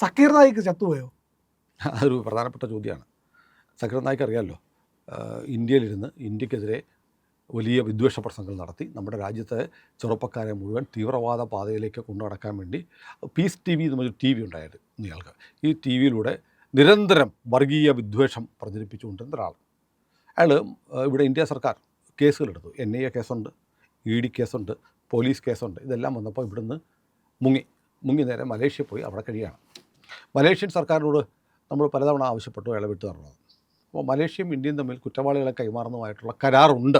സക്കീർ നായിക്ക് ചത്തുപോയോ? അതൊരു പ്രധാനപ്പെട്ട ചോദ്യമാണ്. സക്കീർ നായിക്ക് അറിയാമല്ലോ, ഇന്ത്യയിലിരുന്ന് ഇന്ത്യക്കെതിരെ വലിയ വിദ്വേഷ പ്രസംഗങ്ങൾ നടത്തി നമ്മുടെ രാജ്യത്തെ ചെറുപ്പക്കാരെ മുഴുവൻ തീവ്രവാദ പാതയിലേക്ക് കൊണ്ടു നടക്കാൻ വേണ്ടി പീസ് ടി വി എന്നൊരു ടി വി ഉണ്ടായിരുന്നു ഇയാൾക്ക്. ഈ ടി വിയിലൂടെ നിരന്തരം വർഗീയ വിദ്വേഷം പ്രചരിപ്പിച്ചുകൊണ്ടിരുന്ന ഒരാൾ. അയാൾ ഇവിടെ ഇന്ത്യ സർക്കാർ കേസുകളെടുത്തു. NIA കേസുണ്ട്, ED കേസുണ്ട്, പോലീസ് കേസുണ്ട്. ഇതെല്ലാം വന്നപ്പോൾ ഇവിടുന്ന് മുങ്ങി നേരെ മലേഷ്യ പോയി അവിടെ കഴിയുകയാണ്. മലേഷ്യൻ സർക്കാരിനോട് നമ്മൾ പലതവണ ആവശ്യപ്പെട്ടു അയാളെ വിട്ടു തരണം. അപ്പോൾ മലേഷ്യയും ഇന്ത്യയും തമ്മിൽ കുറ്റവാളികളെ കൈമാറുന്നതുമായിട്ടുള്ള കരാറുണ്ട്.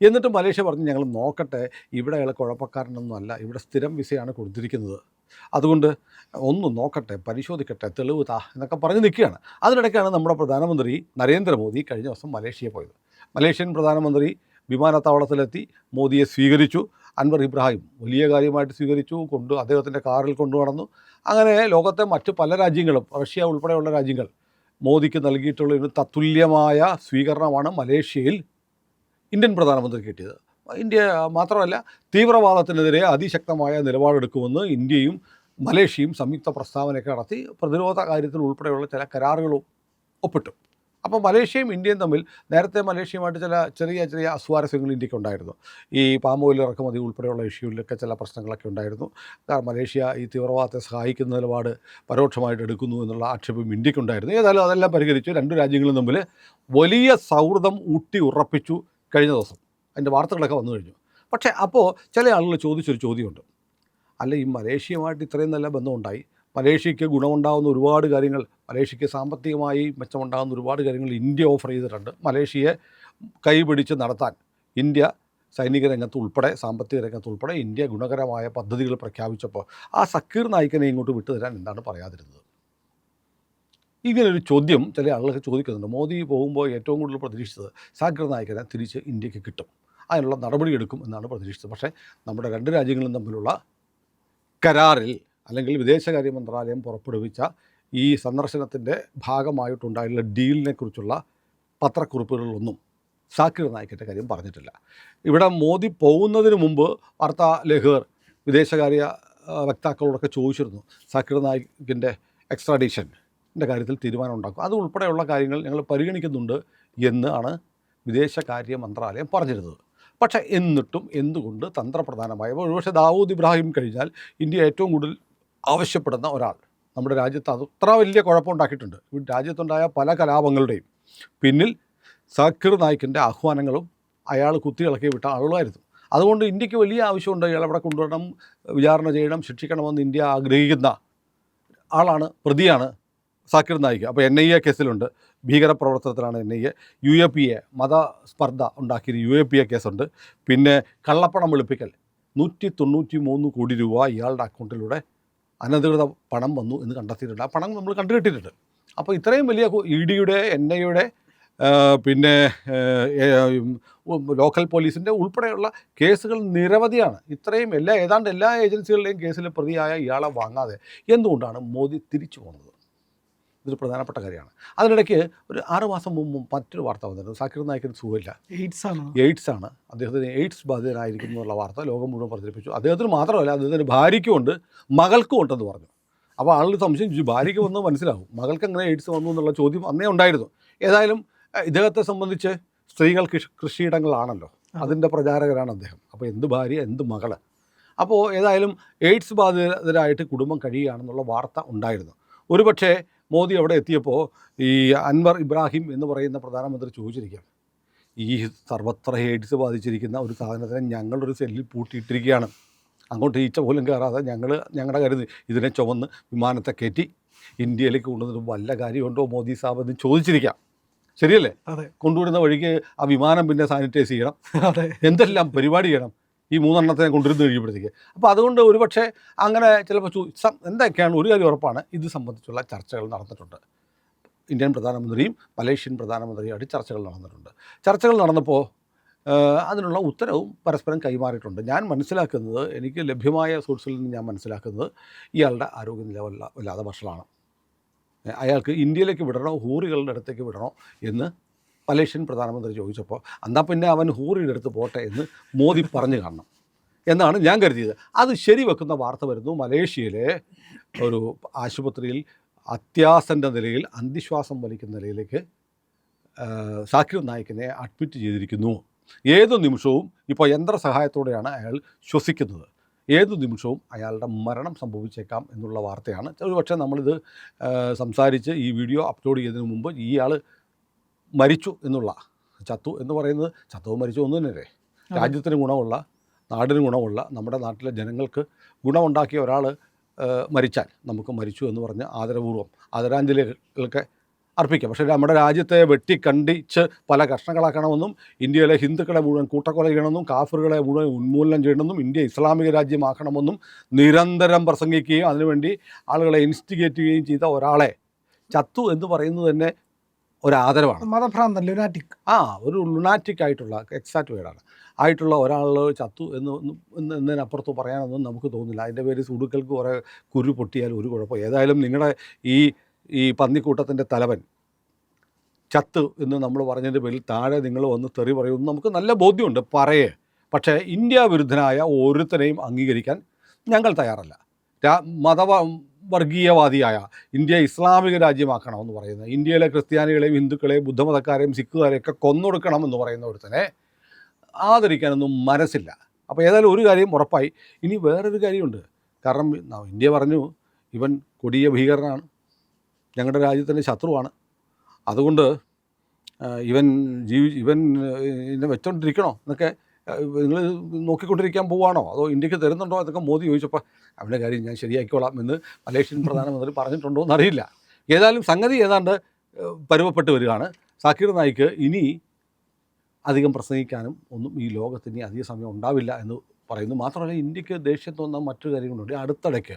എന്നിട്ട് മലേഷ്യ പറഞ്ഞു, ഞങ്ങൾ നോക്കട്ടെ, ഇവിടെ അയാൾ കുഴപ്പക്കാരനൊന്നും അല്ല, ഇവിടെ സ്ഥിരം വിസയാണ് കൊടുത്തിരിക്കുന്നത്, അതുകൊണ്ട് ഒന്ന് നോക്കട്ടെ, പരിശോധിക്കട്ടെ, തെളിവ് താ എന്നൊക്കെ പറഞ്ഞ് നിൽക്കുകയാണ്. അതിനിടയ്ക്കാണ് നമ്മുടെ പ്രധാനമന്ത്രി നരേന്ദ്രമോദി കഴിഞ്ഞ ദിവസം മലേഷ്യയിൽ പോയത്. മലേഷ്യൻ പ്രധാനമന്ത്രി വിമാനത്താവളത്തിലെത്തി മോദിയെ സ്വീകരിച്ചു. അൻവർ ഇബ്രാഹിം വലിയ കാര്യമായിട്ട് സ്വീകരിച്ചു, അദ്ദേഹത്തിൻ്റെ കാറിൽ കൊണ്ടു നടന്നു. അങ്ങനെ ലോകത്തെ മറ്റ് പല രാജ്യങ്ങളും, റഷ്യ ഉൾപ്പെടെയുള്ള രാജ്യങ്ങൾ മോദിക്ക് നൽകിയിട്ടുള്ള ഒരു തത്തുല്യമായ സ്വീകരണമാണ് മലേഷ്യയിൽ ഇന്ത്യൻ പ്രധാനമന്ത്രി കിട്ടിയത്. ഇന്ത്യ മാത്രമല്ല, തീവ്രവാദത്തിനെതിരെ അതിശക്തമായ നിലപാടെടുക്കുമെന്ന് ഇന്ത്യയും മലേഷ്യയും സംയുക്ത പ്രസ്താവനയൊക്കെ നടത്തി പ്രതിരോധ കാര്യത്തിൽ ഉൾപ്പെടെയുള്ള ചില കരാറുകളും ഒപ്പിട്ടു. അപ്പോൾ മലേഷ്യയും ഇന്ത്യയും തമ്മിൽ നേരത്തെ മലേഷ്യയുമായിട്ട് ചില ചെറിയ അസ്വാരസ്യങ്ങൾ ഇന്ത്യക്ക് ഉണ്ടായിരുന്നു. ഈ പാം ഓയിൽ ഇറക്കുമതി ഉൾപ്പെടെയുള്ള ഇഷ്യൂവിലൊക്കെ ചില പ്രശ്നങ്ങളൊക്കെ ഉണ്ടായിരുന്നു. കാരണം മലേഷ്യ ഈ തീവ്രവാദത്തെ സഹായിക്കുന്ന നിലപാട് പരോക്ഷമായിട്ട് എടുക്കുന്നു എന്നുള്ള ആക്ഷേപം ഇന്ത്യക്കുണ്ടായിരുന്നു. ഏതായാലും അതെല്ലാം പരിഹരിച്ചു. രണ്ട് രാജ്യങ്ങളും തമ്മിൽ വലിയ സൗഹൃദം ഊട്ടി ഉറപ്പിച്ചു കഴിഞ്ഞ ദിവസം. അതിൻ്റെ വാർത്തകളൊക്കെ വന്നു കഴിഞ്ഞു. പക്ഷേ അപ്പോൾ ചില ആളുകൾ ചോദിച്ചൊരു ചോദ്യമുണ്ട്. അല്ല, ഈ മലേഷ്യയുമായിട്ട് ഇത്രയും നല്ല ബന്ധമുണ്ടായി, മലേഷ്യയ്ക്ക് ഗുണമുണ്ടാകുന്ന ഒരുപാട് കാര്യങ്ങൾ, മലേഷ്യയ്ക്ക് സാമ്പത്തികമായി മെച്ചമുണ്ടാകുന്ന ഒരുപാട് കാര്യങ്ങൾ ഇന്ത്യ ഓഫർ ചെയ്തിട്ടുണ്ട്. മലേഷ്യയെ കൈപിടിച്ച് നടത്താൻ ഇന്ത്യ സൈനിക രംഗത്ത് ഉൾപ്പെടെ സാമ്പത്തിക രംഗത്ത് ഉൾപ്പെടെ ഇന്ത്യ ഗുണകരമായ പദ്ധതികൾ പ്രഖ്യാപിച്ചപ്പോൾ ആ സക്കീർ നായിക്കിനെ ഇങ്ങോട്ട് വിട്ടുതരാൻ എന്താണ് പറയാതിരുന്നത്? ഇങ്ങനൊരു ചോദ്യം ചില ആളുകളൊക്കെ ചോദിക്കുന്നുണ്ട്. മോദി പോകുമ്പോൾ ഏറ്റവും കൂടുതൽ പ്രതീക്ഷിച്ചത് സക്കീർ നായിക്കിനെ തിരിച്ച് ഇന്ത്യക്ക് കിട്ടും, അതിനുള്ള നടപടിയെടുക്കും എന്നാണ് പ്രതീക്ഷിച്ചത്. പക്ഷേ നമ്മുടെ രണ്ട് രാജ്യങ്ങളും തമ്മിലുള്ള കരാറിൽ അല്ലെങ്കിൽ വിദേശകാര്യ മന്ത്രാലയം പുറപ്പെടുവിച്ച ഈ സന്ദർശനത്തിൻ്റെ ഭാഗമായിട്ടുണ്ടായുള്ള ഡീലിനെ കുറിച്ചുള്ള പത്രക്കുറിപ്പുകളിലൊന്നും സക്കീർ നായിക്കിൻ്റെ കാര്യം പറഞ്ഞിട്ടില്ല. ഇവിടെ മോദി പോകുന്നതിന് മുമ്പ് വാർത്താ ലേഖകർ വിദേശകാര്യ വക്താക്കളോടൊക്കെ ചോദിച്ചിരുന്നു, സക്കീർ നായിക്കിൻ്റെ എക്സ്ട്രാഡിഷൻ്റെ കാര്യത്തിൽ തീരുമാനം ഉണ്ടാക്കും, അത് ഉൾപ്പെടെയുള്ള കാര്യങ്ങൾ ഞങ്ങൾ പരിഗണിക്കുന്നുണ്ട് എന്നാണ് വിദേശകാര്യ മന്ത്രാലയം പറഞ്ഞിരുന്നത്. പക്ഷേ എന്നിട്ടും എന്തുകൊണ്ട് തന്ത്രപ്രധാനമായ, ഒരുപക്ഷെ ദാവൂദ് ഇബ്രാഹിം കഴിഞ്ഞാൽ ഇന്ത്യ ഏറ്റവും കൂടുതൽ ആവശ്യപ്പെടുന്ന ഒരാൾ നമ്മുടെ രാജ്യത്ത് അത്ര വലിയ കുഴപ്പമുണ്ടാക്കിയിട്ടുണ്ട്. രാജ്യത്തുണ്ടായ പല കലാപങ്ങളുടെയും പിന്നിൽ സക്കീർ നായിക്കിൻ്റെ ആഹ്വാനങ്ങളും അയാൾ കുത്തിയിളക്കി വിട്ട ആളുകളായിരുന്നു. അതുകൊണ്ട് ഇന്ത്യക്ക് വലിയ ആവശ്യമുണ്ട്, ഇയാൾ അവിടെ കൊണ്ടുവരണം, വിചാരണ ചെയ്യണം, ശിക്ഷിക്കണമെന്ന് ഇന്ത്യ ആഗ്രഹിക്കുന്ന ആളാണ്, പ്രതിയാണ് സക്കീർ നായിക്ക്. അപ്പോൾ NIA കേസിലുണ്ട്, ഭീകരപ്രവർത്തനത്തിലാണ് NIA. UAPA മതസ്പർദ്ധ ഉണ്ടാക്കിയ UAPA കേസുണ്ട്. പിന്നെ കള്ളപ്പണം വെളുപ്പിക്കൽ 193 കോടി രൂപ ഇയാളുടെ അക്കൗണ്ടിലൂടെ അനധികൃത പണം വന്നു എന്ന് കണ്ടെത്തിയിട്ടുണ്ട്. ആ പണം നമ്മൾ കണ്ടുകിട്ടിയിട്ടുണ്ട്. അപ്പോൾ ഇത്രയും വലിയ EDയുടെ NIAയുടെ പിന്നെ ലോക്കൽ പോലീസിൻ്റെ ഉൾപ്പെടെയുള്ള കേസുകൾ നിരവധിയാണ്. ഇത്രയും ഏതാണ്ട് എല്ലാ ഏജൻസികളുടെയും കേസിൽ പ്രതിയായ ഇയാളെ വാങ്ങാതെ എന്തുകൊണ്ടാണ് മോദി തിരിച്ചു പോകുന്നത്? ഇതൊരു പ്രധാനപ്പെട്ട കാര്യമാണ്. അതിനിടയ്ക്ക് ഒരു 6 മാസം മുമ്പ് മറ്റൊരു വാർത്ത വന്നിരുന്നു. സക്കീർ നായിക്കിന് സുഖമില്ല, എയ്ഡ്സ് ആണ്, അദ്ദേഹത്തിന് എയ്ഡ്സ് ബാധിതനായിരിക്കുന്നു എന്നുള്ള വാർത്ത ലോകം മുഴുവൻ പ്രചരിപ്പിച്ചു. അദ്ദേഹത്തിന് മാത്രമല്ല, അദ്ദേഹത്തിന് ഭാര്യയ്ക്കും ഉണ്ട്, മകൾക്കും ഉണ്ടെന്ന് പറഞ്ഞു. അപ്പോൾ ആളുകൾ സംശയം ചോദിച്ചു, ഭാര്യയ്ക്ക് വന്ന് മനസ്സിലാവും, മകൾക്ക് എങ്ങനെ എയ്ഡ്സ് വന്നു എന്നുള്ള ചോദ്യം അന്നേ ഉണ്ടായിരുന്നു. ഏതായാലും ഇദ്ദേഹത്തെ സംബന്ധിച്ച് സ്ത്രീകൾ കൃഷിയിടങ്ങളാണല്ലോ, അതിൻ്റെ പ്രചാരകരാണ് അദ്ദേഹം. അപ്പോൾ എന്ത് ഭാര്യ, എന്ത് മകൾ. അപ്പോൾ ഏതായാലും എയ്ഡ്സ് ബാധിതരായിട്ട് കുടുംബം കഴിയുകയാണെന്നുള്ള വാർത്ത ഉണ്ടായിരുന്നു. ഒരുപക്ഷേ മോദി അവിടെ എത്തിയപ്പോൾ ഈ അൻവർ ഇബ്രാഹിം എന്ന് പറയുന്ന പ്രധാനമന്ത്രി ചോദിച്ചിരിക്കാം, ഈ സർവത്ര എയ്ഡ്സ് ബാധിച്ചിരിക്കുന്ന ഒരു സാധനത്തിനെ ഞങ്ങളൊരു സെല്ലിൽ പൂട്ടിയിട്ടിരിക്കുകയാണ്, അങ്ങോട്ട് ഈച്ച പോലും കയറാതെ ഞങ്ങളുടെ കരുതി ഇതിനെ ചുമന്ന് വിമാനത്തെ കയറ്റി ഇന്ത്യയിലേക്ക് കൊണ്ടുവന്നിട്ട് വല്ല കാര്യമുണ്ടോ മോദി സാബ് എന്ന് ചോദിച്ചിരിക്കാം. ശരിയല്ലേ? കൊണ്ടുവരുന്ന വഴിക്ക് ആ വിമാനം പിന്നെ സാനിറ്റൈസ് ചെയ്യണം, എന്തെല്ലാം പരിപാടി ചെയ്യണം ഈ 3 എണ്ണത്തിനെ കൊണ്ടുവരുന്ന കഴിയുമ്പോഴത്തേക്ക്. അപ്പോൾ അതുകൊണ്ട് ഒരുപക്ഷെ അങ്ങനെ ചിലപ്പോൾ എന്തൊക്കെയാണ് ഒരു കാര്യം ഉറപ്പാണ്, ഇത് സംബന്ധിച്ചുള്ള ചർച്ചകൾ നടന്നിട്ടുണ്ട്. ഇന്ത്യൻ പ്രധാനമന്ത്രിയും മലേഷ്യൻ പ്രധാനമന്ത്രിയുമായിട്ട് ചർച്ചകൾ നടന്നിട്ടുണ്ട്. ചർച്ചകൾ നടന്നപ്പോൾ അതിനുള്ള ഉത്തരവും പരസ്പരം കൈമാറിയിട്ടുണ്ട്. ഞാൻ മനസ്സിലാക്കുന്നത്, എനിക്ക് ലഭ്യമായ സോഴ്സിൽ നിന്ന് ഞാൻ മനസ്സിലാക്കുന്നത്, ഇയാളുടെ ആരോഗ്യനില വല്ലാതെ വഷളാണ്. അയാൾക്ക് ഇന്ത്യയിലേക്ക് വിടണോ ഹൂറികളുടെ അടുത്തേക്ക് വിടണോ എന്ന് മലേഷ്യൻ പ്രധാനമന്ത്രി ചോദിച്ചപ്പോൾ, എന്നാൽ പിന്നെ അവൻ ഹൂറിയുടെ അടുത്ത് പോട്ടെ എന്ന് മോദി പറഞ്ഞു കാണണം. എന്നാണ് ഞാൻ കരുതിയത്. അത് ശരിവെക്കുന്ന വാർത്ത വരുന്നു. മലേഷ്യയിലെ ഒരു ആശുപത്രിയിൽ അത്യാസന്ന നിലയിൽ അന്തിശ്വാസം വലിക്കുന്ന നിലയിലേക്ക് സാക്കിർ നായിക്കിനെ അഡ്മിറ്റ് ചെയ്തിരിക്കുന്നു. ഏതു നിമിഷവും ഇപ്പോൾ യന്ത്രസഹായത്തോടെയാണ് അയാൾ ശ്വസിക്കുന്നത്. ഏതു നിമിഷവും അയാളുടെ മരണം സംഭവിച്ചേക്കാം എന്നുള്ള വാർത്തയാണ്. ഒരുപക്ഷെ നമ്മളിത് സംസാരിച്ച് ഈ വീഡിയോ അപ്ലോഡ് ചെയ്തതിന് മുമ്പ് ഇയാൾ മരിച്ചു എന്നുള്ള, ചത്തു എന്ന് പറയുന്നത് ചത്തവും മരിച്ചു ഒന്നു തന്നെയല്ലേ. രാജ്യത്തിന് ഗുണമുള്ള, നാടിന് ഗുണമുള്ള, നമ്മുടെ നാട്ടിലെ ജനങ്ങൾക്ക് ഗുണമുണ്ടാക്കിയ ഒരാൾ മരിച്ചാൽ നമുക്ക് മരിച്ചു എന്ന് പറഞ്ഞ് ആദരപൂർവ്വം ആദരാഞ്ജലികളൊക്കെ അർപ്പിക്കാം. പക്ഷേ നമ്മുടെ രാജ്യത്തെ വെട്ടിക്കണ്ടിച്ച് പല കഷ്ണങ്ങളാക്കണമെന്നും ഇന്ത്യയിലെ ഹിന്ദുക്കളെ മുഴുവൻ കൂട്ടക്കൊല ചെയ്യണമെന്നും കാഫറുകളെ മുഴുവൻ ഉന്മൂലനം ചെയ്യണമെന്നും ഇന്ത്യ ഇസ്ലാമിക രാജ്യമാക്കണമെന്നും നിരന്തരം പ്രസംഗിക്കുകയും അതിനുവേണ്ടി ആളുകളെ ഇൻസ്റ്റിഗേറ്റ് ചെയ്യുകയും ചെയ്ത ഒരാളെ ചത്തു എന്ന് പറയുന്നത് തന്നെ ഒരാദരവാണ്. മതഭ്രാന്തൻ, ലുനാറ്റിക്. ഒരു ലുനാറ്റിക് ആയിട്ടുള്ള, എക്സാക്റ്റ് വേർഡാണ്, ആയിട്ടുള്ള ഒരാൾ ചത്തു എന്നതിനപ്പുറത്ത് പറയാനൊന്നും നമുക്ക് തോന്നുന്നില്ല. അതിൻ്റെ പേര് സുടുക്കൾക്ക് കുറേ കുരു പൊട്ടിയാൽ ഒരു കുഴപ്പം. ഏതായാലും നിങ്ങളുടെ ഈ പന്നിക്കൂട്ടത്തിൻ്റെ തലവൻ ചത്ത് എന്ന് നമ്മൾ പറഞ്ഞതിൻ്റെ പേരിൽ താഴെ നിങ്ങൾ വന്ന് തെറി പറയുമെന്ന് നമുക്ക് നല്ല ബോധ്യമുണ്ട്, പറയേ. പക്ഷേ ഇന്ത്യ വിരുദ്ധനായ ഓരോരുത്തരെയും അംഗീകരിക്കാൻ ഞങ്ങൾ തയ്യാറല്ല. വർഗീയവാദിയായ ഇന്ത്യ ഇസ്ലാമിക രാജ്യമാക്കണമെന്ന് പറയുന്നത്, ഇന്ത്യയിലെ ക്രിസ്ത്യാനികളെയും ഹിന്ദുക്കളെയും ബുദ്ധമതക്കാരെയും സിഖുകാരെയൊക്കെ കൊന്നൊടുക്കണമെന്ന് പറയുന്ന ഒരുത്തനെ ആദരിക്കാനൊന്നും മനസ്സില്ല. അപ്പോൾ ഏതായാലും ഒരു കാര്യം ഉറപ്പായി. ഇനി വേറൊരു കാര്യമുണ്ട്. കാരണം ഇന്ത്യ പറഞ്ഞു ഇവൻ കൊടിയ ഭീകരനാണ്, ഞങ്ങളുടെ രാജ്യത്തിൻ്റെ ശത്രുവാണ്, അതുകൊണ്ട് ഇവൻ ഇതിനെ വെച്ചോണ്ടിരിക്കണോ എന്നൊക്കെ നിങ്ങൾ നോക്കിക്കൊണ്ടിരിക്കാൻ പോവുകയാണോ, അതോ ഇന്ത്യക്ക് തരുന്നുണ്ടോ എന്നൊക്കെ മോദി ചോദിച്ചപ്പോൾ അവൻ്റെ കാര്യം ഞാൻ ശരിയാക്കിക്കോളാം എന്ന് മലേഷ്യൻ പ്രധാനമന്ത്രി പറഞ്ഞിട്ടുണ്ടോ എന്നറിയില്ല. ഏതായാലും സംഗതി ഏതാണ്ട് പരുവപ്പെട്ട് വരികയാണ്. സാക്കിർ നായിക്ക് ഇനി അധികം പ്രസംഗിക്കാനും ഒന്നും ഈ ലോകത്തിന് അധിക സമയം ഉണ്ടാവില്ല എന്ന് പറയുന്നു. മാത്രമല്ല ഇന്ത്യക്ക് ദേഷ്യം തോന്നുന്ന മറ്റൊരു കാര്യങ്ങളുണ്ട്. അടുത്തിടയ്ക്ക്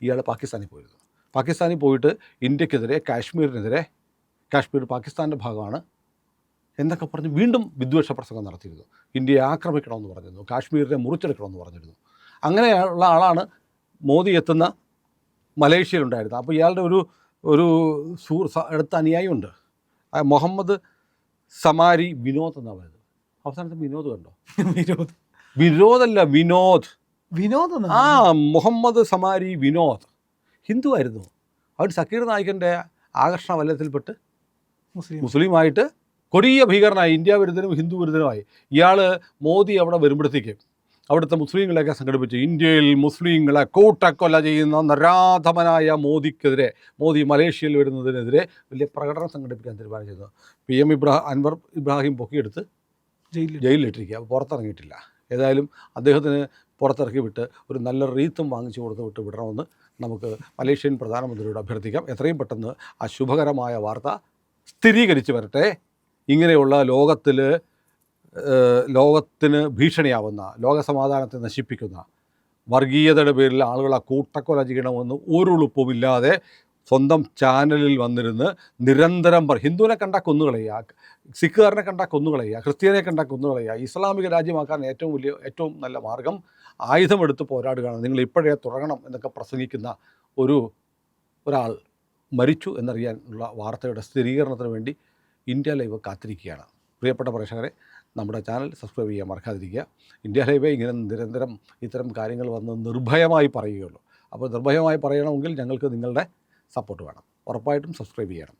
ഇയാൾ പാകിസ്ഥാനിൽ പോയിരുന്നു. പാകിസ്ഥാനിൽ പോയിട്ട് ഇന്ത്യക്കെതിരെ കാശ്മീർ പാകിസ്ഥാൻ്റെ ഭാഗമാണ് എന്നൊക്കെ പറഞ്ഞ് വീണ്ടും വിദ്വേഷ പ്രസംഗം നടത്തിയിരുന്നു. ഇന്ത്യയെ ആക്രമിക്കണമെന്ന് പറഞ്ഞിരുന്നു, കാശ്മീരിനെ മുറിച്ചെടുക്കണമെന്ന് പറഞ്ഞിരുന്നു. അങ്ങനെയുള്ള ആളാണ് മോദി എത്തുന്ന മലേഷ്യയിലുണ്ടായിരുന്നത്. അപ്പോൾ ഇയാളുടെ ഒരു അടുത്ത അനുയായിയുണ്ട്, മുഹമ്മദ് സമാരി വിനോദ് എന്നാണ് പറയുന്നത്. അവസാനത്തെ വിനോദ് കണ്ടോ? വിനോദ് മുഹമ്മദ് സമാരി വിനോദ് ഹിന്ദു ആയിരുന്നു. അവൻ സക്കീർ നായിക്കിൻ്റെ ആകർഷണ വലയത്തിൽപ്പെട്ട് മുസ്ലിമായിട്ട് കൊടിയ ഭീകരനായി, ഇന്ത്യ വിരുദ്ധനും ഹിന്ദു വിരുദ്ധനുമായി. ഇയാൾ മോദി അവിടെ വരുമ്പോഴത്തേക്ക് അവിടുത്തെ മുസ്ലിങ്ങളെയൊക്കെ സംഘടിപ്പിച്ച് ഇന്ത്യയിൽ മുസ്ലിങ്ങളെ കൂട്ടക്കൊല ചെയ്യുന്ന നരാധമനായ മോദി മലേഷ്യയിൽ വരുന്നതിനെതിരെ വലിയ പ്രകടനം സംഘടിപ്പിക്കാൻ തീരുമാനം ചെയ്തു. PM അൻവർ ഇബ്രാഹിം പൊക്കിയെടുത്ത് ജയിലിലിട്ടിരിക്കുക. അപ്പോൾ പുറത്തിറങ്ങിയിട്ടില്ല. ഏതായാലും അദ്ദേഹത്തിന് പുറത്തിറക്കി വിട്ട് ഒരു നല്ല റീത്തും വാങ്ങിച്ചു കൊടുത്ത് വിടണമെന്ന് നമുക്ക് മലേഷ്യൻ പ്രധാനമന്ത്രിയോട് അഭ്യർത്ഥിക്കാം. എത്രയും പെട്ടെന്ന് ആ ശുഭകരമായ വാർത്ത സ്ഥിരീകരിച്ച് വരട്ടെ. ഇങ്ങനെയുള്ള ലോകത്തിന് ഭീഷണിയാവുന്ന, ലോകസമാധാനത്തെ നശിപ്പിക്കുന്ന വർഗീയതയുടെ പേരിൽ ആളുകളെ കൂട്ടക്കൊല ചെയ്യണമെന്ന് ഒരു ഉളുപ്പുമില്ലാതെ സ്വന്തം ചാനലിൽ വന്നിരുന്ന് നിരന്തരം ഹിന്ദുവിനെ കണ്ടാൽ കൊന്നുകളയുക, സിഖുകാരനെ കണ്ടാൽ കൊന്നുകളയുക, ക്രിസ്ത്യാനിയെ കണ്ടാൽ കൊന്നുകളയുക, ഇസ്ലാമിക രാജ്യമാക്കാൻ ഏറ്റവും നല്ല മാർഗം ആയുധമെടുത്ത് പോരാടുകയാണ്, നിങ്ങൾ ഇപ്പോഴേ തുടങ്ങണം എന്നൊക്കെ പ്രസംഗിക്കുന്ന ഒരാൾ മരിച്ചു എന്നറിയാനുള്ള വാർത്തയുടെ സ്ഥിരീകരണത്തിന് വേണ്ടി ഇന്ത്യ ലൈവ് കാത്തിരിക്കുകയാണ്. പ്രിയപ്പെട്ട പ്രേക്ഷകരെ, നമ്മുടെ ചാനൽ സബ്സ്ക്രൈബ് ചെയ്യാൻ മറക്കാതിരിക്കുക. ഇന്ത്യ ലൈവ് ഇങ്ങനെ നിരന്തരം ഇത്തരം കാര്യങ്ങൾ വന്ന് നിർഭയമായി പറയുകയുള്ളൂ. അപ്പോൾ നിർഭയമായി പറയണമെങ്കിൽ ഞങ്ങൾക്ക് നിങ്ങളുടെ സപ്പോർട്ട് വേണം. ഉറപ്പായിട്ടും സബ്സ്ക്രൈബ് ചെയ്യണം.